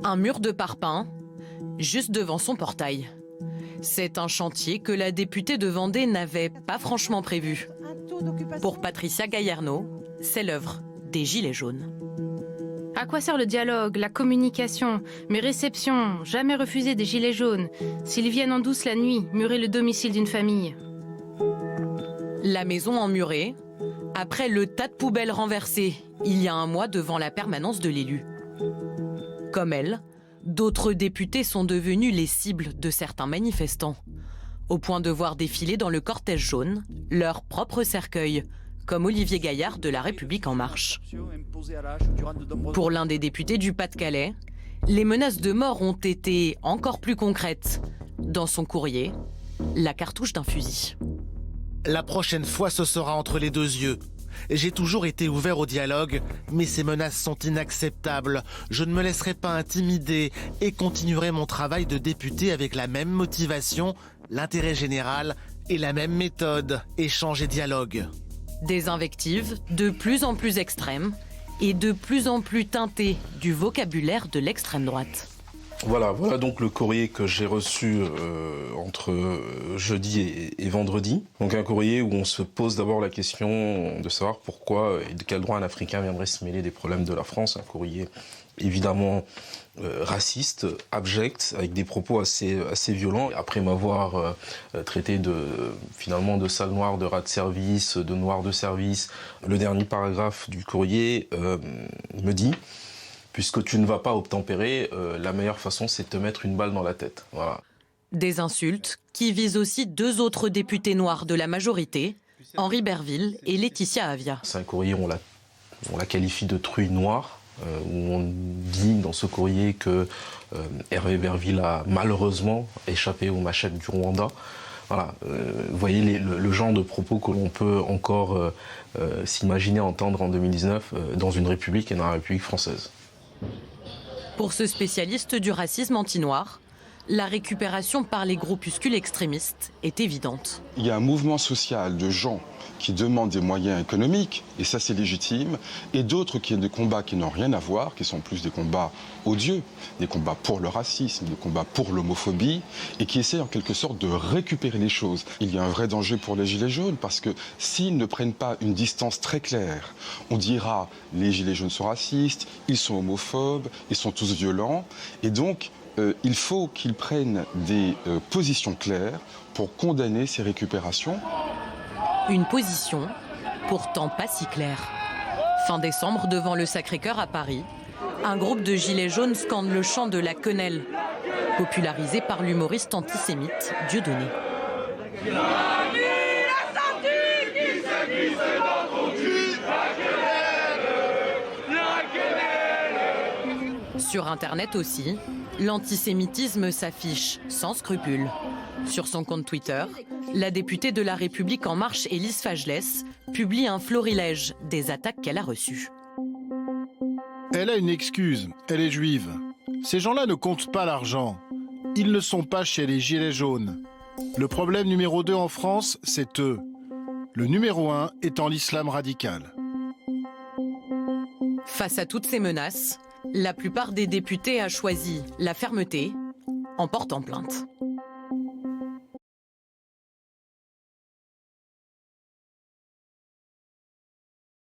Un mur de parpaing, juste devant son portail. C'est un chantier que la députée de Vendée n'avait pas franchement prévu. Pour Patricia Gaillarneau, c'est l'œuvre des Gilets jaunes. À quoi sert le dialogue, la communication, mes réceptions, jamais refusées des Gilets jaunes, s'ils viennent en douce la nuit, murer le domicile d'une famille? La maison emmurée, après le tas de poubelles renversées il y a un mois devant la permanence de l'élu. Comme elle, d'autres députés sont devenus les cibles de certains manifestants, au point de voir défiler dans le cortège jaune leur propre cercueil, comme Olivier Gaillard de La République En Marche. Pour l'un des députés du Pas-de-Calais, les menaces de mort ont été encore plus concrètes. Dans son courrier, la cartouche d'un fusil. La prochaine fois, ce sera entre les deux yeux. J'ai toujours été ouvert au dialogue, mais ces menaces sont inacceptables. Je ne me laisserai pas intimider et continuerai mon travail de député avec la même motivation, l'intérêt général et la même méthode, échange et dialogue. Des invectives de plus en plus extrêmes et de plus en plus teintées du vocabulaire de l'extrême droite. Voilà donc le courrier que j'ai reçu entre jeudi et vendredi. Donc un courrier où on se pose d'abord la question de savoir pourquoi et de quel droit un Africain viendrait se mêler des problèmes de la France. Un courrier évidemment raciste, abject, avec des propos assez violents. Après m'avoir traité finalement de sale noir, de rat de service, de noir de service, le dernier paragraphe du courrier me dit: puisque tu ne vas pas obtempérer, la meilleure façon, c'est de te mettre une balle dans la tête. Voilà. Des insultes qui visent aussi deux autres députés noirs de la majorité, Henri Berville et Laetitia Avia. C'est un courrier où on la qualifie de truie noire, où on dit dans ce courrier que Hervé Berville a malheureusement échappé aux machettes du Rwanda. Voilà, vous voyez le genre de propos que l'on peut encore s'imaginer entendre en 2019 dans une république et dans la République française. Pour ce spécialiste du racisme anti-noir, la récupération par les groupuscules extrémistes est évidente. Il y a un mouvement social de gens qui demandent des moyens économiques, et ça c'est légitime, et d'autres qui ont des combats qui n'ont rien à voir, qui sont plus des combats odieux, des combats pour le racisme, des combats pour l'homophobie, et qui essaient en quelque sorte de récupérer les choses. Il y a un vrai danger pour les Gilets jaunes, parce que s'ils ne prennent pas une distance très claire, on dira les Gilets jaunes sont racistes, ils sont homophobes, ils sont tous violents, et donc il faut qu'ils prennent des positions claires pour condamner ces récupérations. Une position pourtant pas si claire. Fin décembre, devant le Sacré-Cœur à Paris, un groupe de gilets jaunes scande le chant de la quenelle, popularisé par l'humoriste antisémite Dieudonné. Sur Internet aussi, l'antisémitisme s'affiche sans scrupule. Sur son compte Twitter, la députée de La République En Marche, Élise Fajlès, publie un florilège des attaques qu'elle a reçues. Elle a une excuse, elle est juive. Ces gens-là ne comptent pas l'argent. Ils ne sont pas chez les Gilets jaunes. Le problème numéro 2 en France, c'est eux. Le numéro 1 étant l'islam radical. Face à toutes ces menaces, la plupart des députés a choisi la fermeté en portant plainte.